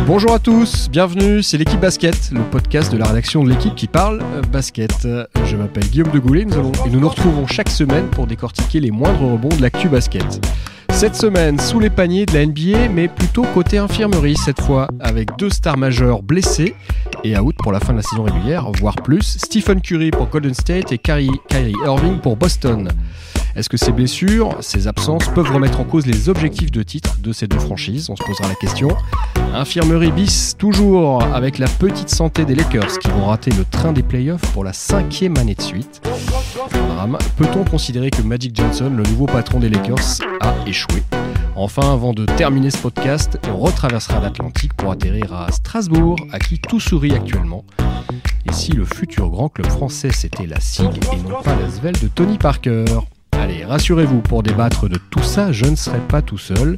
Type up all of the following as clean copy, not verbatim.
Bonjour à tous, bienvenue, c'est l'équipe basket, le podcast de la rédaction de l'équipe qui parle basket. Je m'appelle Guillaume de Goulet et nous nous retrouvons chaque semaine pour décortiquer les moindres rebonds de l'actu basket. Cette semaine, sous les paniers de la NBA, mais plutôt côté infirmerie cette fois, avec deux stars majeures blessées et out pour la fin de la saison régulière, voire plus, Stephen Curry pour Golden State et Kyrie Irving pour Boston. Est-ce que ces blessures, ces absences peuvent remettre en cause les objectifs de titre de ces deux franchises ? On se posera la question. Infirmerie bis, toujours avec la petite santé des Lakers qui vont rater le train des playoffs pour la 5e année de suite. Drame. Peut-on considérer que Magic Johnson, le nouveau patron des Lakers, a échoué ? Enfin, avant de terminer ce podcast, on retraversera l'Atlantique pour atterrir à Strasbourg, à qui tout sourit actuellement. Et si le futur grand club français c'était la SIG et non pas la Svel de Tony Parker ? Allez, rassurez-vous, pour débattre de tout ça, je ne serai pas tout seul.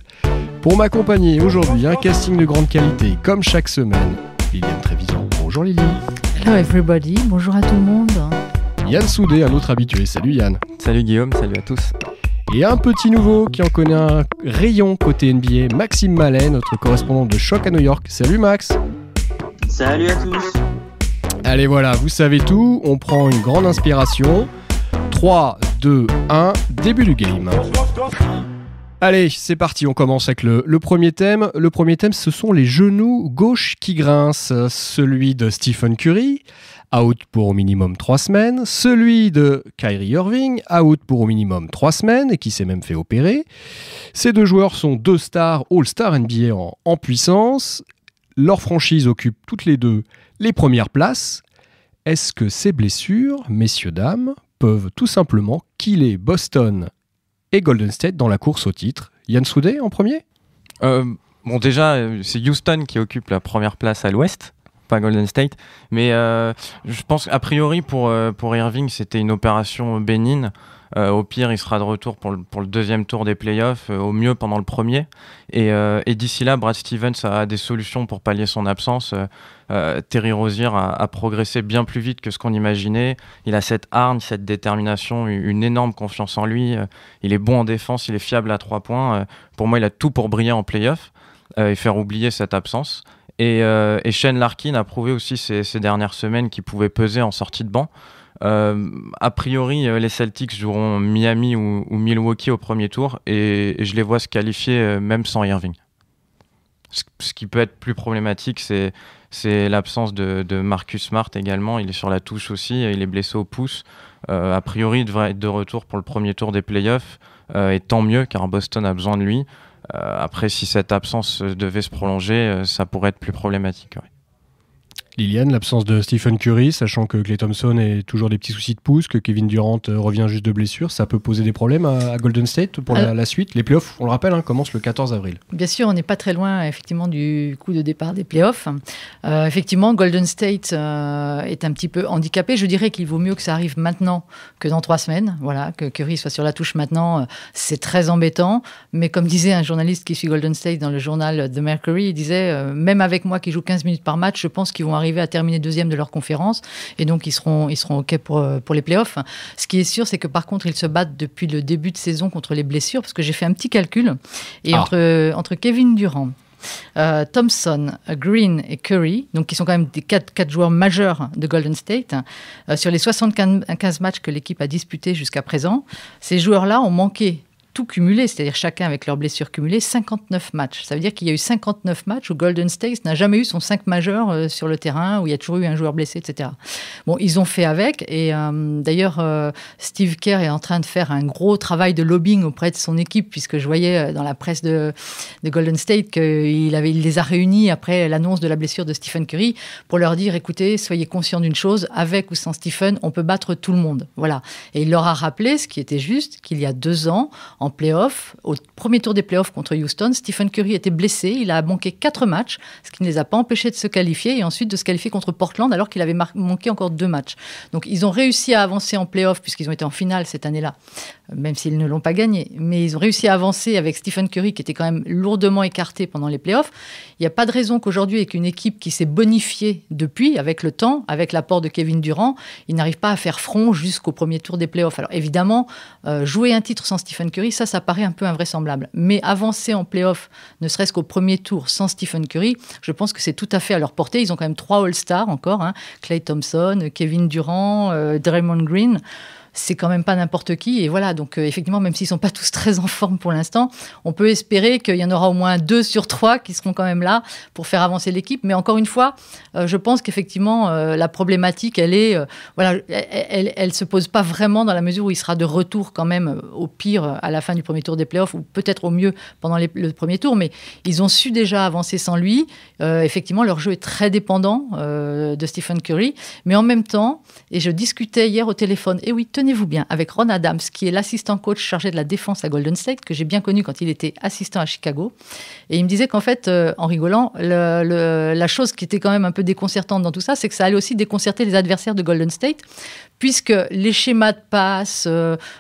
Pour m'accompagner aujourd'hui, un casting de grande qualité, comme chaque semaine, Liliane Trévisan. Bonjour Lily. Hello everybody, bonjour à tout le monde. Yann Soudé, un autre habitué. Salut Yann. Salut Guillaume, salut à tous. Et un petit nouveau qui en connaît un rayon côté NBA, Maxime Mallet, notre correspondant de Choc à New York. Salut Max. Salut à tous. Allez voilà, vous savez tout, on prend une grande inspiration. 3, 2, 1, début du game. Allez, c'est parti, on commence avec le premier thème. Le premier thème, ce sont les genoux gauche qui grincent. Celui de Stephen Curry, out pour au minimum 3 semaines. Celui de Kyrie Irving, out pour au minimum 3 semaines et qui s'est même fait opérer. Ces deux joueurs sont deux stars, All-Star NBA en puissance. Leurs franchises occupent toutes les deux les premières places. Est-ce que ces blessures, messieurs, dames, peuvent tout simplement killer Boston et Golden State dans la course au titre ? Yann Soudé en premier ? Bon, déjà, c'est Houston qui occupe la première place à l'ouest, pas Golden State. Mais je pense a priori pour Irving, c'était une opération bénigne. Au pire, il sera de retour pour le deuxième tour des playoffs, au mieux pendant le premier. Et d'ici là, Brad Stevens a des solutions pour pallier son absence. Terry Rozier a progressé bien plus vite que ce qu'on imaginait. Il a cette hargne, cette détermination, une énorme confiance en lui. Il est bon en défense, il est fiable à 3 points. Pour moi, il a tout pour briller en playoffs et faire oublier cette absence. Et Shane Larkin a prouvé aussi ces dernières semaines qu'il pouvait peser en sortie de banc. A priori, les Celtics joueront Miami ou Milwaukee au premier tour et je les vois se qualifier même sans Irving. Ce qui peut être plus problématique, c'est l'absence de Marcus Smart également. Il est sur la touche aussi, il est blessé au pouce. A priori, il devrait être de retour pour le premier tour des playoffs et tant mieux car Boston a besoin de lui. Après, si cette absence devait se prolonger, ça pourrait être plus problématique. Ouais. Liliane, l'absence de Stephen Curry, sachant que Klay Thompson a toujours des petits soucis de pouce, que Kevin Durant revient juste de blessure, ça peut poser des problèmes à Golden State pour la suite. Les playoffs, on le rappelle, commencent le 14 avril. Bien sûr, on n'est pas très loin effectivement du coup de départ des playoffs. Effectivement, Golden State est un petit peu handicapé. Je dirais qu'il vaut mieux que ça arrive maintenant que dans 3 semaines. Voilà, que Curry soit sur la touche maintenant, c'est très embêtant. Mais comme disait un journaliste qui suit Golden State dans le journal The Mercury, il disait même avec moi qui joue 15 minutes par match, je pense qu'ils vont arriver à terminer 2e de leur conférence et donc ils seront OK pour les playoffs. Ce qui est sûr, c'est que par contre, ils se battent depuis le début de saison contre les blessures parce que j'ai fait un petit calcul et entre Kevin Durant, Thompson, Green et Curry, donc qui sont quand même des 4 joueurs majeurs de Golden State, sur les 75 matchs que l'équipe a disputés jusqu'à présent, ces joueurs-là ont manqué tout cumulé, c'est-à-dire chacun avec leurs blessures cumulées, 59 matchs. Ça veut dire qu'il y a eu 59 matchs où Golden State n'a jamais eu son 5 majeur sur le terrain, où il y a toujours eu un joueur blessé, etc. Bon, ils ont fait avec, et d'ailleurs, Steve Kerr est en train de faire un gros travail de lobbying auprès de son équipe, puisque je voyais dans la presse de Golden State qu'il les a réunis après l'annonce de la blessure de Stephen Curry, pour leur dire, écoutez, soyez conscients d'une chose, avec ou sans Stephen, on peut battre tout le monde. Voilà. Et il leur a rappelé, ce qui était juste, qu'il y a 2 ans, en play-off, au premier tour des play-offs contre Houston, Stephen Curry était blessé, il a manqué 4 matchs, ce qui ne les a pas empêchés de se qualifier et ensuite de se qualifier contre Portland alors qu'il avait manqué encore 2 matchs. Donc ils ont réussi à avancer en play-off puisqu'ils ont été en finale cette année-là, même s'ils ne l'ont pas gagné. Mais ils ont réussi à avancer avec Stephen Curry qui était quand même lourdement écarté pendant les play-offs. Il n'y a pas de raison qu'aujourd'hui, avec une équipe qui s'est bonifiée depuis, avec le temps, avec l'apport de Kevin Durant, il n'arrive pas à faire front jusqu'au premier tour des play-offs. Alors évidemment, jouer un titre sans Stephen Curry, ça paraît un peu invraisemblable. Mais avancer en play-off, ne serait-ce qu'au premier tour, sans Stephen Curry, je pense que c'est tout à fait à leur portée. Ils ont quand même 3 All-Stars encore, Klay Thompson, Kevin Durant, Draymond Green. C'est quand même pas n'importe qui. Et voilà, donc effectivement, même s'ils sont pas tous très en forme pour l'instant, on peut espérer qu'il y en aura au moins 2 sur 3 qui seront quand même là pour faire avancer l'équipe. Mais encore une fois, je pense qu'effectivement, la problématique, elle se pose pas vraiment dans la mesure où il sera de retour quand même, au pire, à la fin du premier tour des playoffs, ou peut-être au mieux pendant le premier tour. Mais ils ont su déjà avancer sans lui. Effectivement, leur jeu est très dépendant de Stephen Curry. Mais en même temps, et je discutais hier au téléphone, et oui, tenez-vous bien, avec Ron Adams, qui est l'assistant coach chargé de la défense à Golden State, que j'ai bien connu quand il était assistant à Chicago. Et il me disait qu'en fait, en rigolant, la chose qui était quand même un peu déconcertante dans tout ça, c'est que ça allait aussi déconcerter les adversaires de Golden State, puisque les schémas de passe,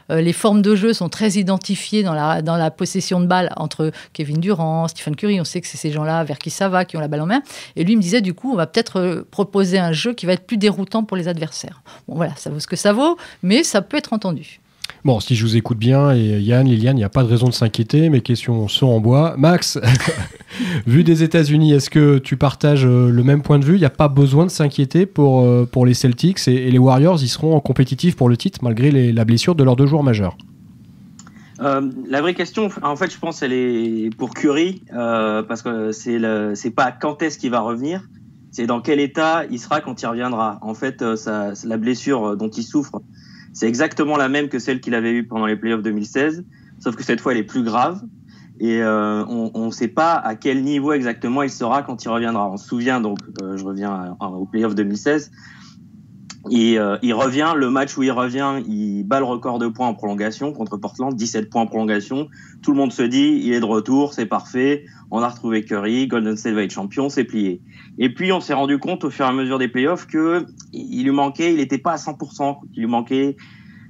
les formes de jeu sont très identifiées dans la possession de balle entre Kevin Durant, Stephen Curry. On sait que c'est ces gens-là vers qui ça va, qui ont la balle en main. Et lui, il me disait, du coup, on va peut-être proposer un jeu qui va être plus déroutant pour les adversaires. Bon, voilà, ça vaut ce que ça vaut, mais ça peut être entendu. Bon, si je vous écoute bien, et Yann, Liliane, il n'y a pas de raison de s'inquiéter. Mes questions sont en bois. Max, vu des États-Unis, est-ce que tu partages le même point de vue ? Il n'y a pas besoin de s'inquiéter pour les Celtics et les Warriors, ils seront compétitifs pour le titre malgré la blessure de leurs 2 joueurs majeurs. La vraie question, en fait, je pense, elle est pour Curry, parce que c'est pas quand est-ce qu'il va revenir, c'est dans quel état il sera quand il reviendra. En fait, la blessure dont il souffre, c'est exactement la même que celle qu'il avait eue pendant les playoffs 2016, sauf que cette fois, elle est plus grave. Et on ne sait pas à quel niveau exactement il sera quand il reviendra. On se souvient, donc, je reviens au playoff 2016, il revient, le match où il revient, il bat le record de points en prolongation contre Portland, 17 points en prolongation. Tout le monde se dit, il est de retour, c'est parfait, on a retrouvé Curry, Golden State va être champion, c'est plié. Et puis on s'est rendu compte au fur et à mesure des playoffs que il lui manquait, il n'était pas à 100%, il lui manquait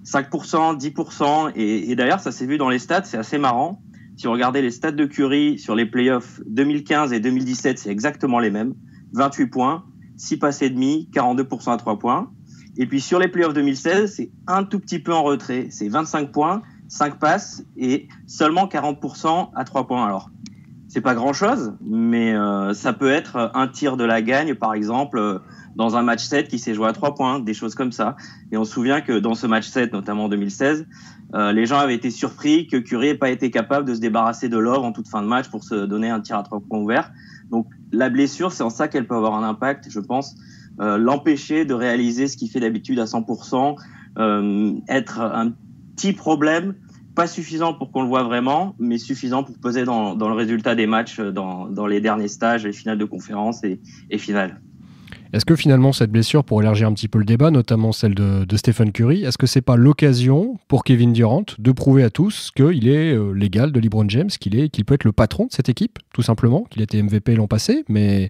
5%, 10%. Et d'ailleurs, ça s'est vu dans les stats, c'est assez marrant. Si vous regardez les stats de Curry sur les playoffs 2015 et 2017, c'est exactement les mêmes. 28 points, 6 passes et demi, 42% à 3 points. Et puis sur les playoffs 2016, c'est un tout petit peu en retrait. C'est 25 points, 5 passes et seulement 40% à 3 points. Alors, c'est pas grand-chose, mais ça peut être un tir de la gagne, par exemple, dans un match 7 qui s'est joué à 3 points, des choses comme ça. Et on se souvient que dans ce match 7, notamment en 2016, les gens avaient été surpris que Curry n'ait pas été capable de se débarrasser de Love en toute fin de match pour se donner un tir à 3 points ouvert. Donc la blessure, c'est en ça qu'elle peut avoir un impact, je pense. L'empêcher de réaliser ce qu'il fait d'habitude à 100%, être un petit problème, pas suffisant pour qu'on le voit vraiment, mais suffisant pour peser dans le résultat des matchs, dans les derniers stages, les finales de conférence et finales. Est-ce que finalement cette blessure, pour élargir un petit peu le débat, notamment celle de Stephen Curry, est-ce que c'est pas l'occasion pour Kevin Durant de prouver à tous qu'il est l'égal de LeBron James, qu'il peut être le patron de cette équipe, tout simplement, qu'il était MVP l'an passé, mais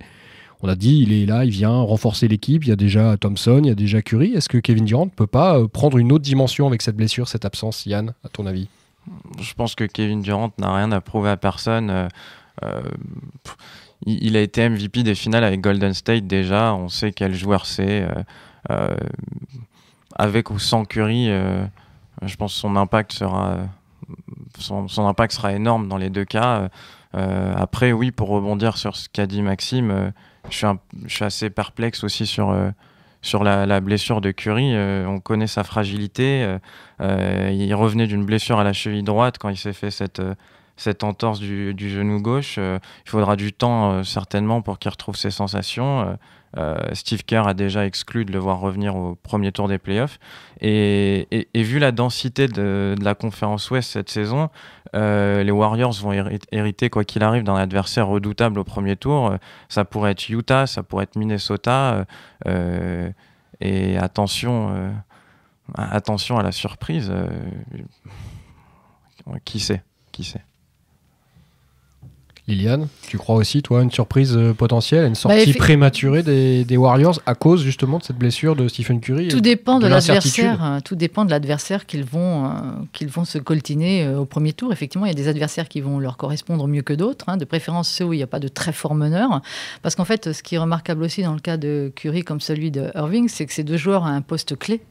on a dit il est là, il vient renforcer l'équipe, il y a déjà Thompson, il y a déjà Curry. Est-ce que Kevin Durant ne peut pas prendre une autre dimension avec cette blessure, cette absence, Yann, à ton avis ? Je pense que Kevin Durant n'a rien à prouver à personne. Il a été MVP des finales avec Golden State déjà. On sait quel joueur c'est. Avec ou sans Curry, je pense que son impact sera énorme dans les 2 cas. Après, oui, pour rebondir sur ce qu'a dit Maxime, je suis assez perplexe aussi sur la blessure de Curry. On connaît sa fragilité. Il revenait d'une blessure à la cheville droite quand il s'est fait cette entorse du genou gauche. Il faudra du temps certainement pour qu'il retrouve ses sensations. Steve Kerr a déjà exclu de le voir revenir au premier tour des playoffs. Et vu la densité de la conférence Ouest cette saison, les Warriors vont hériter, quoi qu'il arrive, d'un adversaire redoutable au premier tour. Ça pourrait être Utah, ça pourrait être Minnesota. Et attention à la surprise. Qui sait ? Liliane, tu crois aussi, toi, une surprise potentielle, une sortie prématurée des Warriors à cause justement de cette blessure de Stephen Curry? Tout dépend de l'adversaire. Tout dépend de l'adversaire qu'ils vont se coltiner au premier tour. Effectivement, il y a des adversaires qui vont leur correspondre mieux que d'autres, de préférence ceux où il n'y a pas de très forts meneurs. Parce qu'en fait, ce qui est remarquable aussi dans le cas de Curry comme celui de Irving, c'est que ces 2 joueurs à un poste clé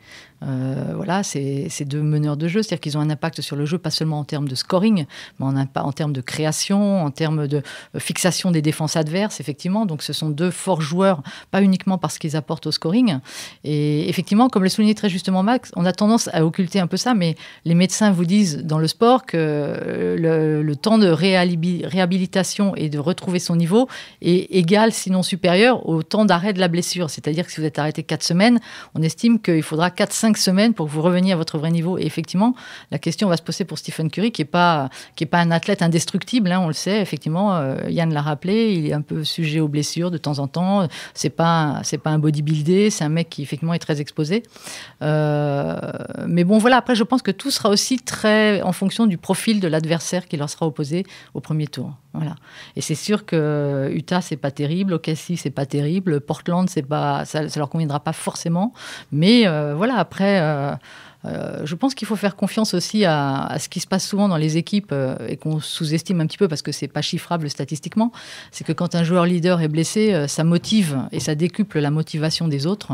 Voilà, c'est deux meneurs de jeu, c'est-à-dire qu'ils ont un impact sur le jeu, pas seulement en termes de scoring, mais en termes de création, en termes de fixation des défenses adverses, effectivement. Donc ce sont deux forts joueurs, pas uniquement parce qu'ils apportent au scoring. Et effectivement, comme le soulignait très justement Max, on a tendance à occulter un peu ça, mais les médecins vous disent dans le sport que le temps de réhabilitation et de retrouver son niveau est égal, sinon supérieur, au temps d'arrêt de la blessure. C'est-à-dire que si vous êtes arrêté 4 semaines, on estime qu'il faudra 4-5 semaines pour que vous reveniez à votre vrai niveau. Et effectivement, la question va se poser pour Stephen Curry, qui est pas un athlète indestructible, hein, on le sait. Effectivement, Yann l'a rappelé, il est un peu sujet aux blessures de temps en temps. C'est pas un bodybuildé, c'est un mec qui effectivement est très exposé. Mais bon, voilà. Après, je pense que tout sera aussi très en fonction du profil de l'adversaire qui leur sera opposé au premier tour. Voilà. Et c'est sûr que Utah, c'est pas terrible, OKC, c'est pas terrible, Portland, ça leur conviendra pas forcément. Mais voilà, après, je pense qu'il faut faire confiance aussi à ce qui se passe souvent dans les équipes et qu'on sous-estime un petit peu parce que c'est pas chiffrable statistiquement. C'est que quand un joueur leader est blessé, ça motive et ça décuple la motivation des autres.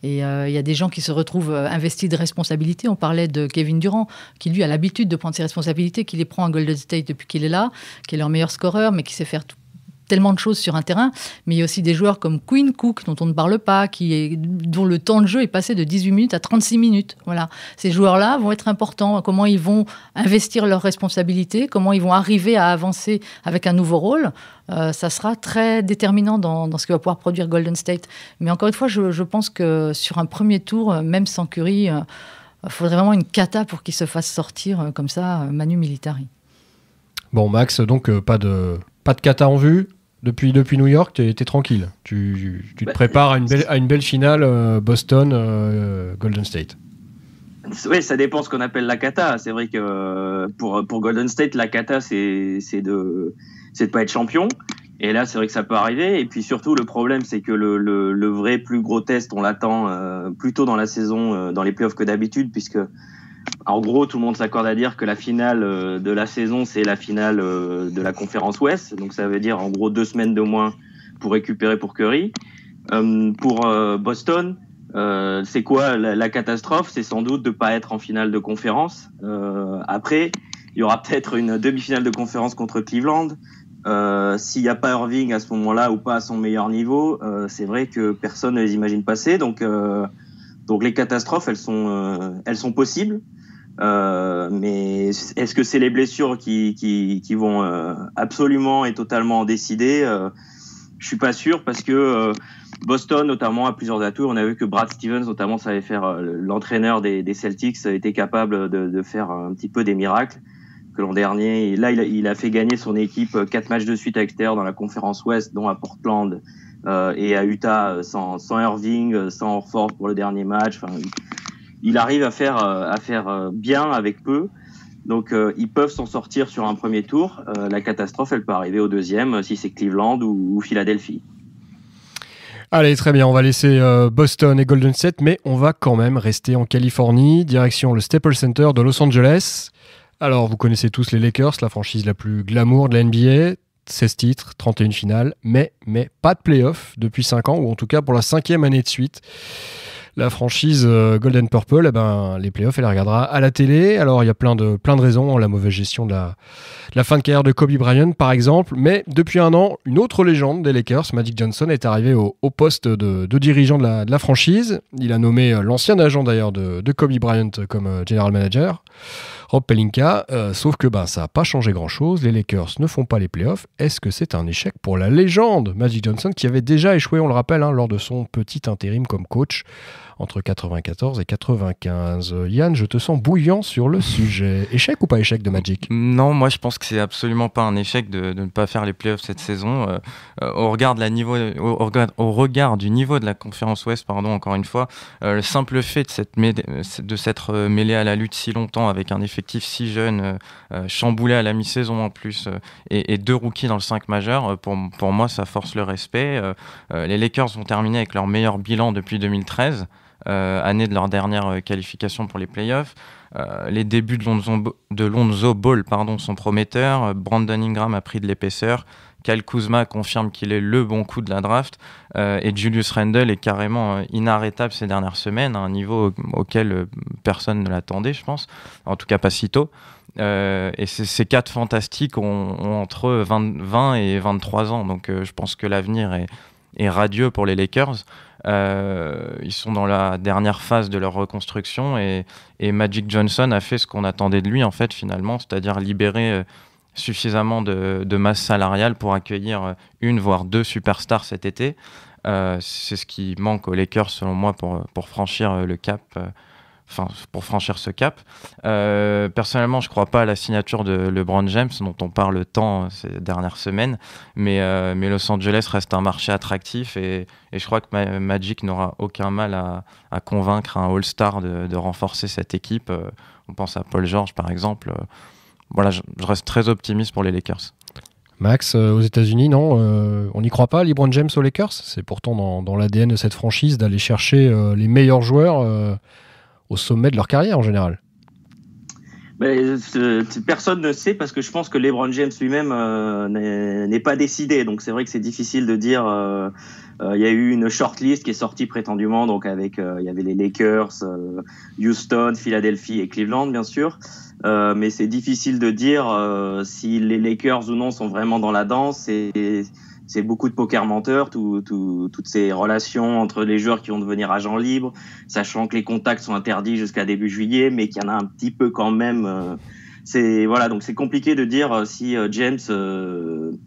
Et il y a des gens qui se retrouvent investis de responsabilités. On parlait de Kevin Durant, qui lui a l'habitude de prendre ses responsabilités, qui les prend à Golden State depuis qu'il est là, qui est leur meilleur scoreur, mais qui sait faire tellement de choses sur un terrain. Mais il y a aussi des joueurs comme Quinn Cook, dont on ne parle pas, dont le temps de jeu est passé de 18 minutes à 36 minutes. Voilà. Ces joueurs-là vont être importants. Comment ils vont investir leurs responsabilités, comment ils vont arriver à avancer avec un nouveau rôle. Ça sera très déterminant dans ce que va pouvoir produire Golden State. Mais encore une fois, je pense que sur un premier tour, même sans Curry, il faudrait vraiment une cata pour qu'il se fasse sortir comme ça, Manu Militari. Bon, Max, donc pas de cata en vue depuis New York, t'es tranquille. Tu te prépares à une belle finale Boston-Golden State. Oui, ça dépend ce qu'on appelle la cata. C'est vrai que pour Golden State, la cata, c'est de pas être champion. Et là, c'est vrai que ça peut arriver. Et puis surtout, le problème, c'est que le vrai plus gros test, on l'attend plus tôt dans la saison, dans les playoffs que d'habitude, puisque en gros, tout le monde s'accorde à dire que la finale de la saison, c'est la finale de la conférence Ouest. Donc ça veut dire en gros 2 semaines de moins pour récupérer pour Curry. Pour Boston, c'est quoi la catastrophe? C'est sans doute de pas être en finale de conférence. Après, il y aura peut-être une demi-finale de conférence contre Cleveland. S'il n'y a pas Irving à ce moment-là ou pas à son meilleur niveau, c'est vrai que personne ne les imagine passer. Donc les catastrophes, elles sont possibles. Mais est-ce que c'est les blessures qui vont absolument et totalement en décider? Je suis pas sûr, parce que Boston notamment a plusieurs atouts. On a vu que Brad Stevens notamment savait faire, l'entraîneur des Celtics, était capable de faire un petit peu des miracles. Que l'an dernier, là il a fait gagner son équipe 4 matchs de suite à l'extérieur dans la conférence Ouest, dont à Portland et à Utah, sans Irving, sans Horford pour le dernier match. Enfin, il arrive à faire bien avec peu. Donc ils peuvent s'en sortir sur un premier tour. La catastrophe, elle peut arriver au deuxième, si c'est Cleveland ou Philadelphie. Allez, très bien, on va laisser Boston et Golden State, mais on va quand même rester en Californie, direction le Staples Center de Los Angeles. Alors, vous connaissez tous les Lakers, la franchise la plus glamour de la NBA. 16 titres, 31 finales, mais pas de play-off depuis 5 ans, ou en tout cas pour la 5e année de suite. La franchise Golden Purple, les playoffs, elle les regardera à la télé. Alors, il y a plein de raisons, la mauvaise gestion de la fin de carrière de Kobe Bryant, par exemple. Mais depuis un an, une autre légende des Lakers, Magic Johnson, est arrivé au poste de dirigeant de la franchise. Il a nommé l'ancien agent d'ailleurs de Kobe Bryant comme general manager, Rob Pelinka. Sauf que ça n'a pas changé grand-chose. Les Lakers ne font pas les playoffs. Est-ce que c'est un échec pour la légende Magic Johnson, qui avait déjà échoué, on le rappelle, lors de son petit intérim comme coach entre 94 et 95. Yann, je te sens bouillant sur le sujet. Échec ou pas échec de Magic? Non, moi je pense que c'est absolument pas un échec de ne pas faire les playoffs cette saison. Au regard du niveau de la conférence Ouest, encore une fois, le simple fait de s'être mêlé à la lutte si longtemps avec un effectif si jeune, chamboulé à la mi-saison en plus, et 2 rookies dans le 5 majeur, pour moi ça force le respect. Les Lakers vont terminer avec leur meilleur bilan depuis 2013. Année de leur dernière qualification pour les playoffs. Les débuts de Lonzo Ball sont prometteurs. Brandon Ingram a pris de l'épaisseur. Kyle Kuzma confirme qu'il est le bon coup de la draft, et Julius Randle est carrément inarrêtable ces dernières semaines, à un niveau auquel personne ne l'attendait, je pense, en tout cas pas si tôt. Et ces 4 fantastiques ont entre 20 et 23 ans, donc je pense que l'avenir est radieux pour les Lakers. Ils sont dans la dernière phase de leur reconstruction, et Magic Johnson a fait ce qu'on attendait de lui en fait finalement, c'est-à-dire libérer suffisamment de masse salariale pour accueillir 1 voire 2 superstars cet été. C'est ce qui manque aux Lakers selon moi pour franchir le cap. Pour franchir ce cap. Personnellement, je ne crois pas à la signature de LeBron James, dont on parle tant ces dernières semaines, mais Los Angeles reste un marché attractif, et je crois que Magic n'aura aucun mal à convaincre un All-Star de renforcer cette équipe. On pense à Paul George, par exemple. Voilà, je reste très optimiste pour les Lakers. Max, aux États-Unis, non, on n'y croit pas, LeBron James aux Lakers. C'est pourtant dans l'ADN de cette franchise d'aller chercher les meilleurs joueurs au sommet de leur carrière en général. Personne ne sait, parce que je pense que LeBron James lui-même n'est pas décidé. Donc c'est vrai que c'est difficile de dire. Il y a eu une shortlist qui est sortie prétendument, donc avec il y avait les Lakers, Houston, Philadelphie et Cleveland bien sûr. Mais c'est difficile de dire si les Lakers ou non sont vraiment dans la danse. C'est beaucoup de poker menteur, toutes ces relations entre les joueurs qui vont devenir agents libres, sachant que les contacts sont interdits jusqu'à début juillet, mais qu'il y en a un petit peu quand même. Donc c'est compliqué de dire si James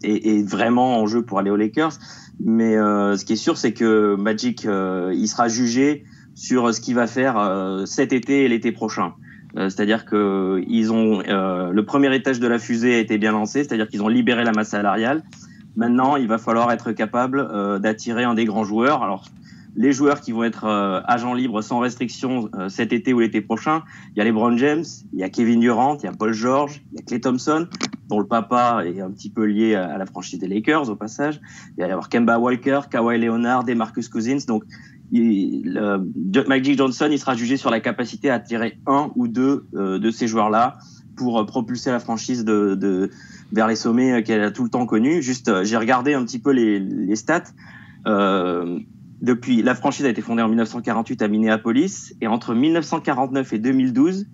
est vraiment en jeu pour aller aux Lakers. Mais ce qui est sûr, c'est que Magic, il sera jugé sur ce qu'il va faire cet été et l'été prochain. C'est-à-dire que ils ont le premier étage de la fusée a été bien lancé, c'est-à-dire qu'ils ont libéré la masse salariale. Maintenant, il va falloir être capable d'attirer un des grands joueurs. Alors, les joueurs qui vont être agents libres sans restriction cet été ou l'été prochain, il y a LeBron James, il y a Kevin Durant, il y a Paul George, il y a Klay Thompson, dont le papa est un petit peu lié à la franchise des Lakers au passage. Il va y avoir Kemba Walker, Kawhi Leonard, DeMarcus Cousins. Donc, Magic Johnson, il sera jugé sur la capacité à attirer 1 ou 2 de ces joueurs-là pour propulser la franchise vers les sommets qu'elle a tout le temps connus. Juste, j'ai regardé un petit peu les stats. Depuis, la franchise a été fondée en 1948 à Minneapolis, et entre 1949 et 2012,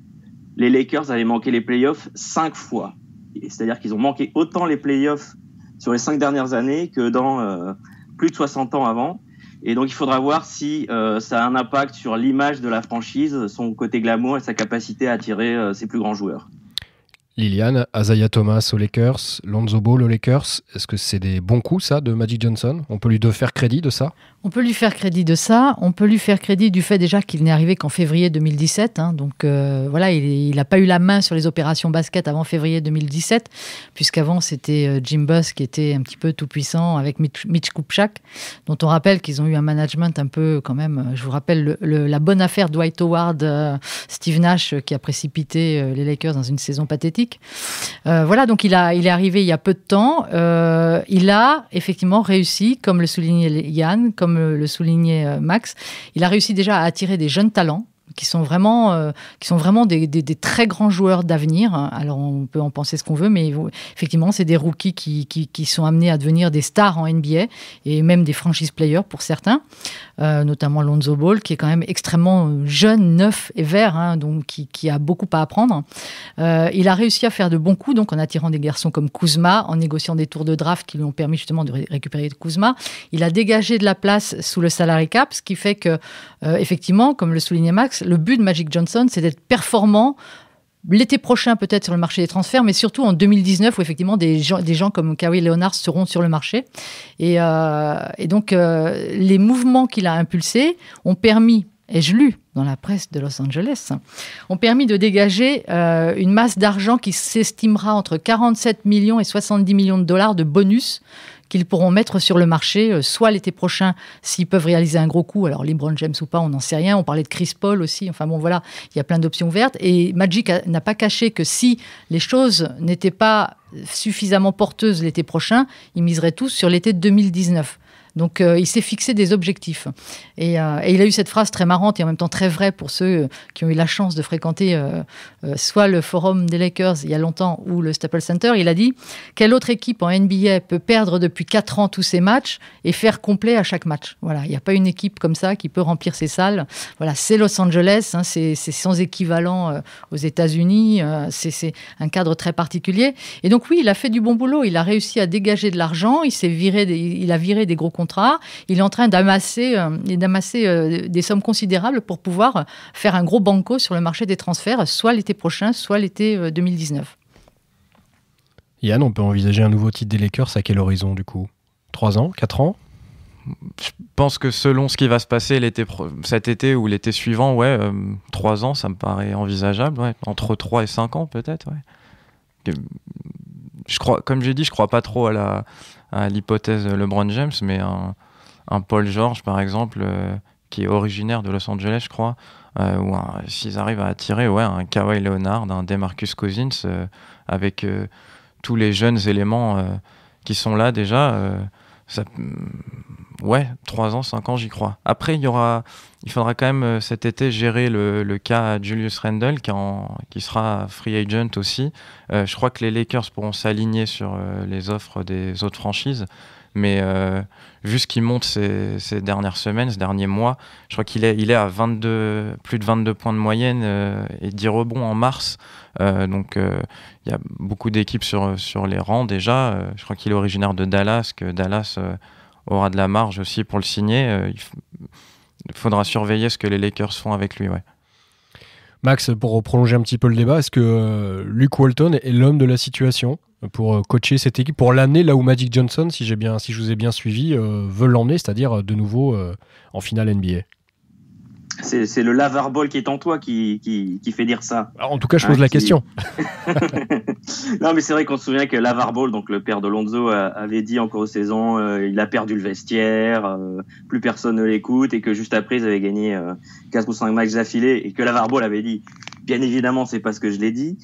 les Lakers avaient manqué les playoffs 5 fois. C'est-à-dire qu'ils ont manqué autant les playoffs sur les 5 dernières années que dans plus de 60 ans avant. Et donc, il faudra voir si ça a un impact sur l'image de la franchise, son côté glamour et sa capacité à attirer ses plus grands joueurs. Liliane, Isaiah Thomas aux Lakers, Lonzo Ball aux Lakers, est-ce que c'est des bons coups ça de Magic Johnson ? On peut lui faire crédit de ça ? On peut lui faire crédit de ça. On peut lui faire crédit du fait déjà qu'il n'est arrivé qu'en février 2017. Donc voilà, il n'a pas eu la main sur les opérations basket avant février 2017, puisqu'avant c'était Jim Buss qui était un petit peu tout puissant avec Mitch Kupchak, dont on rappelle qu'ils ont eu un management un peu quand même. Je vous rappelle la bonne affaire Dwight Howard, Steve Nash qui a précipité les Lakers dans une saison pathétique. Voilà, donc il est arrivé il y a peu de temps. Il a effectivement réussi, comme le soulignait Yann, comme le soulignait Max, il a réussi déjà à attirer des jeunes talents qui sont vraiment des très grands joueurs d'avenir. Alors on peut en penser ce qu'on veut, mais effectivement c'est des rookies qui sont amenés à devenir des stars en NBA et même des franchise players pour certains, notamment Lonzo Ball qui est quand même extrêmement jeune, neuf et vert, donc qui a beaucoup à apprendre. Il a réussi à faire de bons coups donc en attirant des garçons comme Kuzma, en négociant des tours de draft qui lui ont permis justement de récupérer Kuzma. Il a dégagé de la place sous le salary cap, ce qui fait que effectivement, comme le soulignait Max, le but de Magic Johnson, c'est d'être performant l'été prochain peut-être sur le marché des transferts, mais surtout en 2019 où effectivement des gens comme Kawhi Leonard seront sur le marché. Et donc les mouvements qu'il a impulsés ont permis, ai-je lu dans la presse de Los Angeles, ont permis de dégager une masse d'argent qui s'estimera entre 47 millions et 70 millions de dollars de bonus qu'ils pourront mettre sur le marché, soit l'été prochain, s'ils peuvent réaliser un gros coup. Alors, LeBron James ou pas, on n'en sait rien. On parlait de Chris Paul aussi. Enfin bon, voilà, il y a plein d'options ouvertes. Et Magic n'a pas caché que si les choses n'étaient pas suffisamment porteuses l'été prochain, ils miseraient tous sur l'été 2019. Donc, il s'est fixé des objectifs. Et il a eu cette phrase très marrante et en même temps très vraie pour ceux qui ont eu la chance de fréquenter soit le forum des Lakers il y a longtemps ou le Staples Center. Il a dit « Quelle autre équipe en NBA peut perdre depuis 4 ans tous ses matchs et faire complet à chaque match ?» Voilà, il n'y a pas une équipe comme ça qui peut remplir ses salles. Voilà, c'est Los Angeles, hein, c'est sans équivalent aux États-Unis. C'est un cadre très particulier. Et donc oui, il a fait du bon boulot. Il a réussi à dégager de l'argent. Il a viré des gros contrats. Il est en train d'amasser des sommes considérables pour pouvoir faire un gros banco sur le marché des transferts, soit l'été prochain, soit l'été 2019. Yann, on peut envisager un nouveau titre des Lakers à quel horizon du coup ? 3 ans ? 4 ans ? Je pense que selon ce qui va se passer cet été ou l'été suivant, 3 ans, ça me paraît envisageable. Ouais. Entre 3 et 5 ans peut-être. Ouais. Comme j'ai dit, je ne crois pas trop à l'hypothèse LeBron James, mais un Paul George, par exemple, qui est originaire de Los Angeles, je crois, ou s'ils arrivent à attirer un Kawhi Leonard, un DeMarcus Cousins, avec tous les jeunes éléments qui sont là déjà, 3 ans, 5 ans, j'y crois. Après, il faudra quand même cet été gérer le cas Julius Randle qui sera free agent aussi. Je crois que les Lakers pourront s'aligner sur les offres des autres franchises. Mais vu ce qu'il monte ces dernières semaines, ces derniers mois, je crois qu'il est à plus de 22 points de moyenne et 10 rebonds en mars. Donc il y a beaucoup d'équipes sur les rangs déjà. Je crois qu'il est originaire de Dallas, que Dallas aura de la marge aussi pour le signer. Il faudra surveiller ce que les Lakers font avec lui. Ouais. Max, pour prolonger un petit peu le débat, est-ce que Luke Walton est l'homme de la situation pour coacher cette équipe, pour l'amener là où Magic Johnson, si je vous ai bien suivi, veut l'emmener, c'est-à-dire de nouveau en finale NBA? C'est le LaVar Ball qui est en toi qui fait dire ça. Alors, en tout cas, je pose la question. Non, mais c'est vrai qu'on se souvient que LaVar Ball, donc le père de Lonzo, avait dit en cours de saison, il a perdu le vestiaire, plus personne ne l'écoute, et que juste après, ils avaient gagné 4 ou 5 matchs d'affilée, et que LaVar Ball avait dit, bien évidemment, c'est pas ce que je l'ai dit,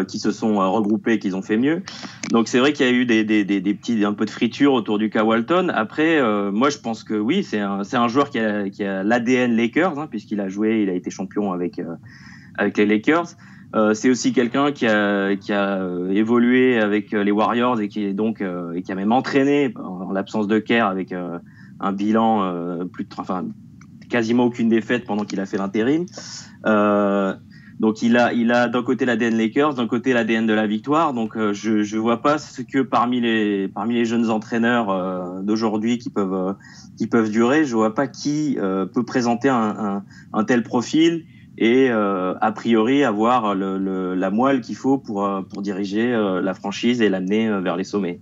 qui se sont regroupés, qu'ils ont fait mieux. Donc c'est vrai qu'il y a eu un peu de friture autour du cas Walton. Après, moi je pense que oui, c'est un joueur qui a l'ADN Lakers, hein, puisqu'il a été champion avec les Lakers. C'est aussi quelqu'un qui a évolué avec les Warriors et qui a même entraîné en l'absence de Kerr avec un bilan quasiment aucune défaite pendant qu'il a fait l'intérim. Donc il a d'un côté l'ADN Lakers, d'un côté l'ADN de la victoire. Donc je vois pas ce que parmi les jeunes entraîneurs d'aujourd'hui qui peuvent durer, je vois pas qui peut présenter un tel profil et a priori avoir la moelle qu'il faut pour diriger la franchise et l'amener vers les sommets.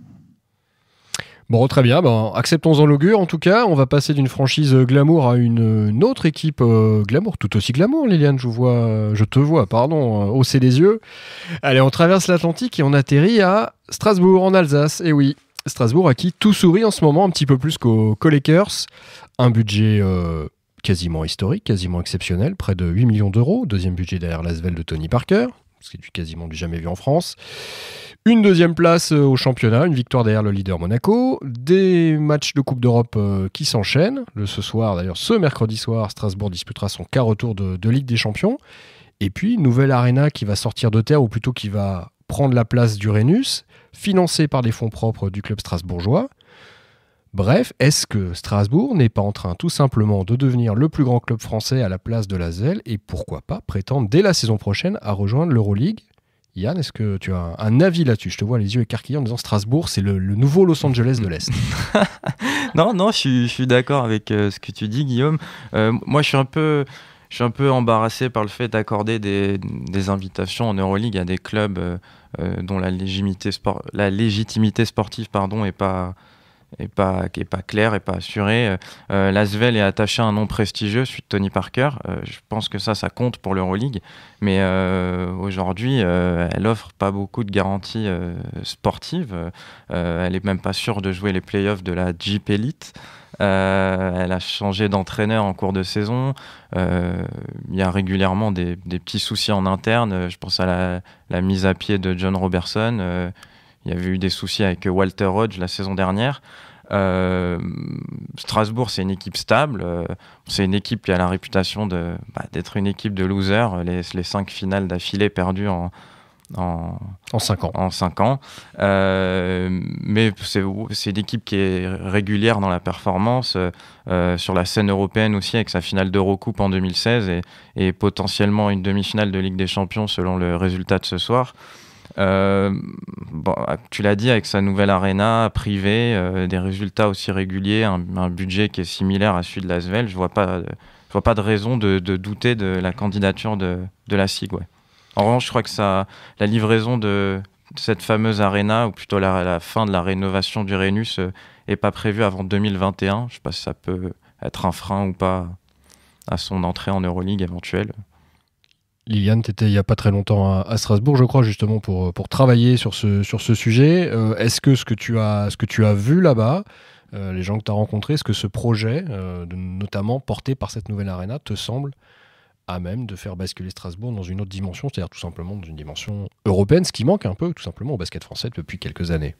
Bon, très bien. Acceptons-en l'augure. En tout cas, on va passer d'une franchise glamour à une autre équipe glamour, tout aussi glamour, Liliane. Je te vois, hausser les yeux. Allez, on traverse l'Atlantique et on atterrit à Strasbourg, en Alsace. Et oui, Strasbourg à qui tout sourit en ce moment, un petit peu plus qu'aux Lakers. Un budget quasiment historique, quasiment exceptionnel, près de 8 millions d'euros. Deuxième budget derrière l'Asvel de Tony Parker, ce qui est quasiment du jamais vu en France. Une deuxième place au championnat, une victoire derrière le leader Monaco, des matchs de Coupe d'Europe qui s'enchaînent. Ce mercredi soir, Strasbourg disputera son quart retour de Ligue des Champions. Et puis, une nouvelle arena qui va sortir de terre, ou plutôt qui va prendre la place d'Uranus, financée par des fonds propres du club strasbourgeois. Bref, est-ce que Strasbourg n'est pas en train tout simplement de devenir le plus grand club français à la place de l'Asvel et pourquoi pas prétendre dès la saison prochaine à rejoindre l'Euroleague ? Yann, est-ce que tu as un avis là-dessus ? Je te vois les yeux écarquillés en disant Strasbourg, c'est le nouveau Los Angeles de l'Est. Non, je suis d'accord avec ce que tu dis, Guillaume. Moi, je suis un peu embarrassé par le fait d'accorder des invitations en Euroleague à des clubs dont la légitimité sportive est pas claire, est pas assurée. L'Asvel est attaché à un nom prestigieux, celui de Tony Parker. Je pense que ça compte pour l'Euroleague, mais aujourd'hui, elle offre pas beaucoup de garanties sportives. Elle est même pas sûre de jouer les playoffs de la Jeep Elite. Elle a changé d'entraîneur en cours de saison. Il y a régulièrement des petits soucis en interne. Je pense à la mise à pied de John Robertson. Il y avait eu des soucis avec Walter Hodge la saison dernière. Strasbourg, c'est une équipe stable. C'est une équipe qui a la réputation d'être une équipe de losers. Les 5 finales d'affilée perdues en 5 ans. En 5 ans. Mais c'est une équipe qui est régulière dans la performance, sur la scène européenne aussi, avec sa finale d'Eurocoupe en 2016 et potentiellement une demi-finale de Ligue des Champions selon le résultat de ce soir. Tu l'as dit, avec sa nouvelle arena privée, des résultats aussi réguliers, un budget qui est similaire à celui de l'ASVEL, je vois pas de raison de douter de la candidature de la SIG. Ouais. En revanche, je crois que la livraison de cette fameuse arena, ou plutôt la fin de la rénovation du Rhenus, n'est pas prévue avant 2021. Je ne sais pas si ça peut être un frein ou pas à son entrée en Euroleague éventuelle. Liliane, tu étais il n'y a pas très longtemps à Strasbourg, je crois, justement pour travailler sur ce sujet. Est-ce que ce que tu as vu là-bas, les gens que tu as rencontrés, est-ce que ce projet, notamment porté par cette nouvelle arena, te semble à même de faire basculer Strasbourg dans une autre dimension, c'est-à-dire tout simplement dans une dimension européenne, ce qui manque un peu tout simplement au basket français depuis quelques années?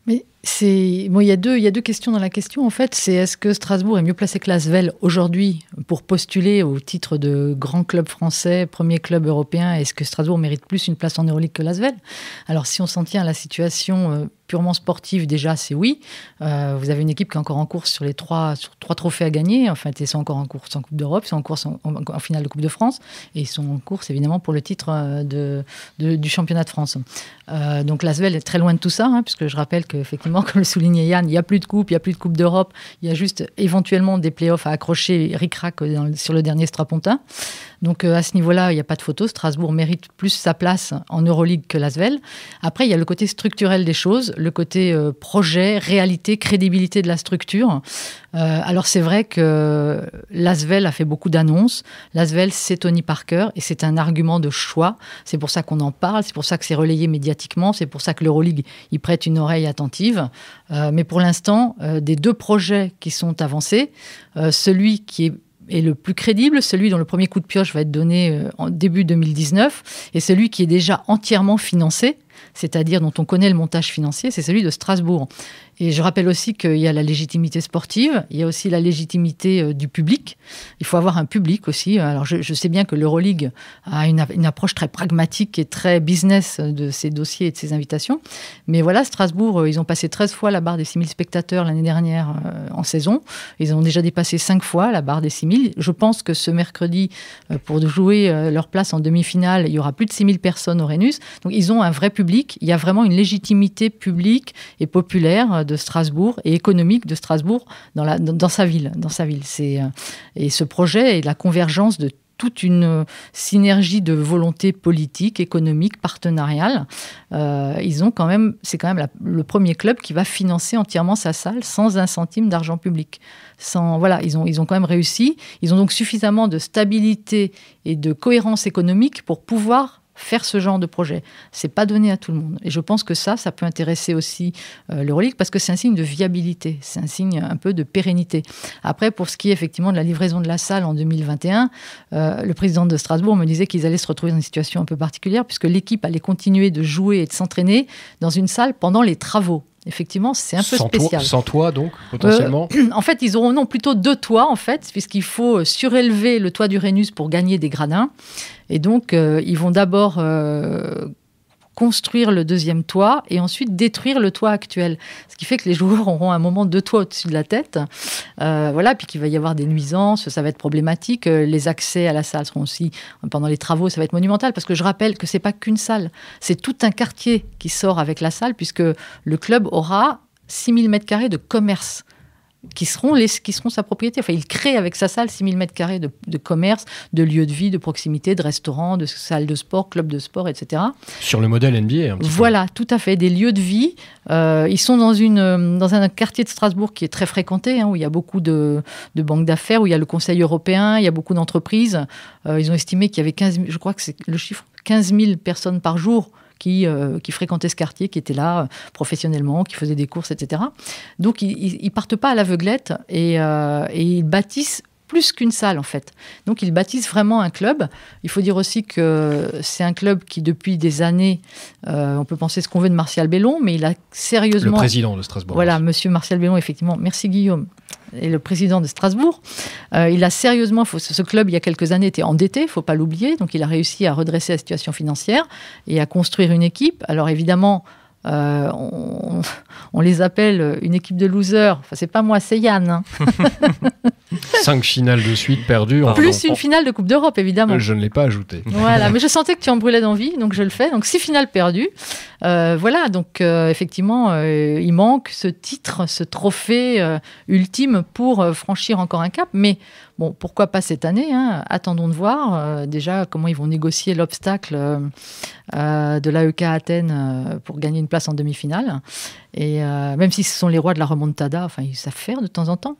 Mais il y a deux questions dans la question, en fait. C'est est-ce que Strasbourg est mieux placé que l'ASVEL aujourd'hui pour postuler au titre de grand club français, premier club européen? Est-ce que Strasbourg mérite plus une place en Euroleague que l'ASVEL? Alors, si on s'en tient à la situation purement sportive, déjà, c'est oui. Vous avez une équipe qui est encore en course sur trois trophées à gagner. En fait, ils sont encore en course en Coupe d'Europe, ils sont en course en finale de Coupe de France, et ils sont en course, évidemment, pour le titre du championnat de France. Donc, l'ASVEL est très loin de tout ça, puisque je rappelle qu'effectivement, comme le soulignait Yann, il n'y a plus de coupe, il n'y a plus de Coupe d'Europe, il y a juste éventuellement des playoffs à accrocher ric-rac sur le dernier strapontin. Donc à ce niveau-là, il n'y a pas de photo. Strasbourg mérite plus sa place en Euroleague que l'ASVEL. Après, il y a le côté structurel des choses, le côté projet, réalité, crédibilité de la structure. Alors c'est vrai que l'ASVEL a fait beaucoup d'annonces. L'ASVEL, c'est Tony Parker et c'est un argument de choix. C'est pour ça qu'on en parle, c'est pour ça que c'est relayé médiatiquement, c'est pour ça que l'Euroleague y prête une oreille attentive. Mais pour l'instant, des 2 projets qui sont avancés, celui qui est le plus crédible, celui dont le premier coup de pioche va être donné en début 2019, et celui qui est déjà entièrement financé, c'est-à-dire dont on connaît le montage financier, c'est celui de Strasbourg. Et je rappelle aussi qu'il y a la légitimité sportive, il y a aussi la légitimité du public. Il faut avoir un public aussi. Alors je sais bien que l'Euroleague a une approche très pragmatique et très business de ses dossiers et de ses invitations. Mais voilà, Strasbourg, ils ont passé 13 fois la barre des 6 000 spectateurs l'année dernière en saison. Ils ont déjà dépassé 5 fois la barre des 6 000. Je pense que ce mercredi, pour jouer leur place en demi-finale, il y aura plus de 6 000 personnes au Rhenus. Donc ils ont un vrai public. Il y a vraiment une légitimité publique et populaire de Strasbourg et économique de Strasbourg dans sa ville. Et ce projet est la convergence de toute une synergie de volonté politique, économique, partenariale. C'est quand même le premier club qui va financer entièrement sa salle sans un centime d'argent public. Ils ont quand même réussi. Ils ont donc suffisamment de stabilité et de cohérence économique pour pouvoir faire ce genre de projet. C'est pas donné à tout le monde. Et je pense que ça peut intéresser aussi l'Euroleague parce que c'est un signe de viabilité, c'est un signe un peu de pérennité. Après, pour ce qui est effectivement de la livraison de la salle en 2021, le président de Strasbourg me disait qu'ils allaient se retrouver dans une situation un peu particulière puisque l'équipe allait continuer de jouer et de s'entraîner dans une salle pendant les travaux. Effectivement, c'est un peu spécial. Sans toit, donc, potentiellement En fait, ils auront plutôt 2 toits, en fait, puisqu'il faut surélever le toit du Rhenus pour gagner des gradins. Et donc, ils vont d'abord construire le 2e toit et ensuite détruire le toit actuel. Ce qui fait que les joueurs auront un moment 2 toits au-dessus de la tête. Puis qu'il va y avoir des nuisances, ça va être problématique. Les accès à la salle seront aussi, pendant les travaux, ça va être monumental parce que je rappelle que c'est pas qu'une salle, c'est tout un quartier qui sort avec la salle puisque le club aura 6 000 m² de commerce qui seront sa propriété. Enfin, il crée avec sa salle 6 000 m² de commerce, de lieux de vie, de proximité, de restaurants, de salles de sport, clubs de sport, etc. Sur le modèle NBA, un petit peu. Voilà, tout à fait, des lieux de vie. Ils sont dans un quartier de Strasbourg qui est très fréquenté, où il y a beaucoup de banques d'affaires, où il y a le Conseil européen, il y a beaucoup d'entreprises. Ils ont estimé qu'il y avait 15 000, je crois que c'est le chiffre, 15 000 personnes par jour qui fréquentaient ce quartier, qui étaient là professionnellement, qui faisaient des courses, etc. Donc, ils ne partent pas à l'aveuglette et ils bâtissent plus qu'une salle en fait. Donc ils bâtissent vraiment un club. Il faut dire aussi que c'est un club qui depuis des années, on peut penser ce qu'on veut de Martial Bellon, mais il a sérieusement... Le président de Strasbourg. Voilà, monsieur Martial Bellon, effectivement. Merci Guillaume. Et le président de Strasbourg. Il a sérieusement, ce club il y a quelques années était endetté, il ne faut pas l'oublier, donc il a réussi à redresser la situation financière et à construire une équipe. Alors évidemment, on les appelle une équipe de losers. Enfin, c'est pas moi, c'est Yann. Hein. 5 finales de suite perdues. Plus une finale de Coupe d'Europe, évidemment. Je ne l'ai pas ajouté. Voilà, mais je sentais que tu en brûlais d'envie, donc je le fais. Donc 6 finales perdues. Voilà, donc effectivement, il manque ce titre, ce trophée ultime pour franchir encore un cap. Mais bon, pourquoi pas cette année, hein. Attendons de voir déjà comment ils vont négocier l'obstacle de l'AEK Athènes pour gagner une place en demi-finale. Et même si ce sont les rois de la remontada, enfin, ils savent faire de temps en temps.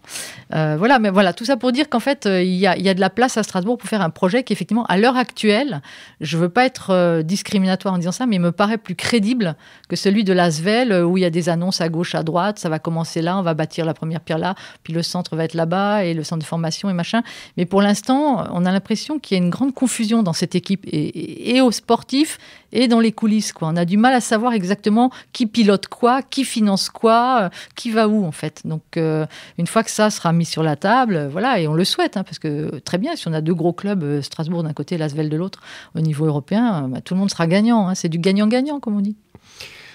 Voilà, mais voilà, tout ça pour dire qu'en fait, il y a de la place à Strasbourg pour faire un projet qui, effectivement, à l'heure actuelle, je ne veux pas être discriminatoire en disant ça, mais il me paraît plus crédible que celui de l'Asvel, où il y a des annonces à gauche, à droite, ça va commencer là, on va bâtir la première pierre là, puis le centre va être là-bas, et le centre de formation et machin. Mais pour l'instant, on a l'impression qu'il y a une grande confusion dans cette équipe, et aux sportifs, et dans les coulisses, quoi. On a du mal à savoir exactement qui pilote quoi, qui finance quoi, qui va où, en fait. Donc, une fois que ça sera mis sur la table, voilà, et on le souhaite, hein, parce que très bien, si on a 2 gros clubs, Strasbourg d'un côté, l'Asvel de l'autre, au niveau européen, tout le monde sera gagnant. Hein. C'est du gagnant-gagnant, comme on dit.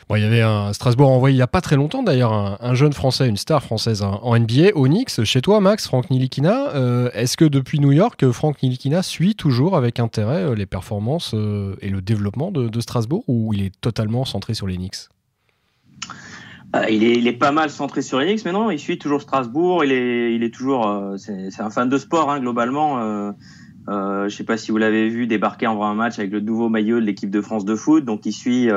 Bon, il y avait un Strasbourg envoyé il n'y a pas très longtemps, d'ailleurs, un jeune Français, une star française en NBA, Onyx, chez toi, Max, Franck Ntilikina. Est-ce que depuis New York, Franck Ntilikina suit toujours avec intérêt les performances et le développement de Strasbourg, ou il est totalement centré sur les Knicks ? Il est pas mal centré sur les Knicks, mais non, il suit toujours Strasbourg. Il est toujours, c'est un fan de sport, hein, globalement. Je sais pas si vous l'avez vu débarquer en vrai un match avec le nouveau maillot de l'équipe de France de foot, donc il suit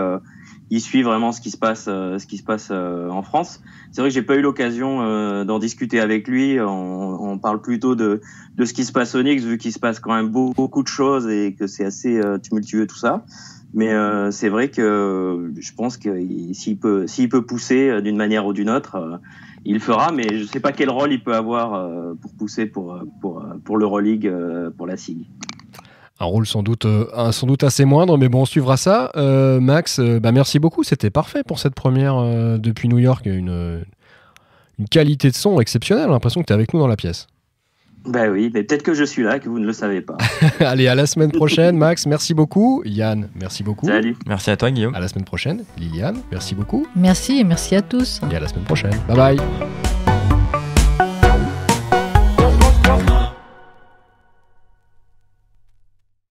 vraiment ce qui se passe en France. C'est vrai que j'ai pas eu l'occasion d'en discuter avec lui. On parle plutôt de ce qui se passe au Knicks, vu qu'il se passe quand même beaucoup de choses et que c'est assez tumultueux tout ça. Mais c'est vrai que je pense que s'il peut pousser d'une manière ou d'une autre, il le fera. Mais je sais pas quel rôle il peut avoir pour pousser pour l'Euroleague, pour la SIG. Un rôle sans doute assez moindre, mais bon, on suivra ça. Max, merci beaucoup, c'était parfait pour cette première depuis New York. Une qualité de son exceptionnelle, j'ai l'impression que tu es avec nous dans la pièce. Ben oui, mais peut-être que je suis là et que vous ne le savez pas. Allez, à la semaine prochaine, Max, merci beaucoup. Yann, merci beaucoup. Salut. Merci à toi, Guillaume. À la semaine prochaine. Liliane, merci beaucoup. Merci et merci à tous. Et à la semaine prochaine. Bye bye.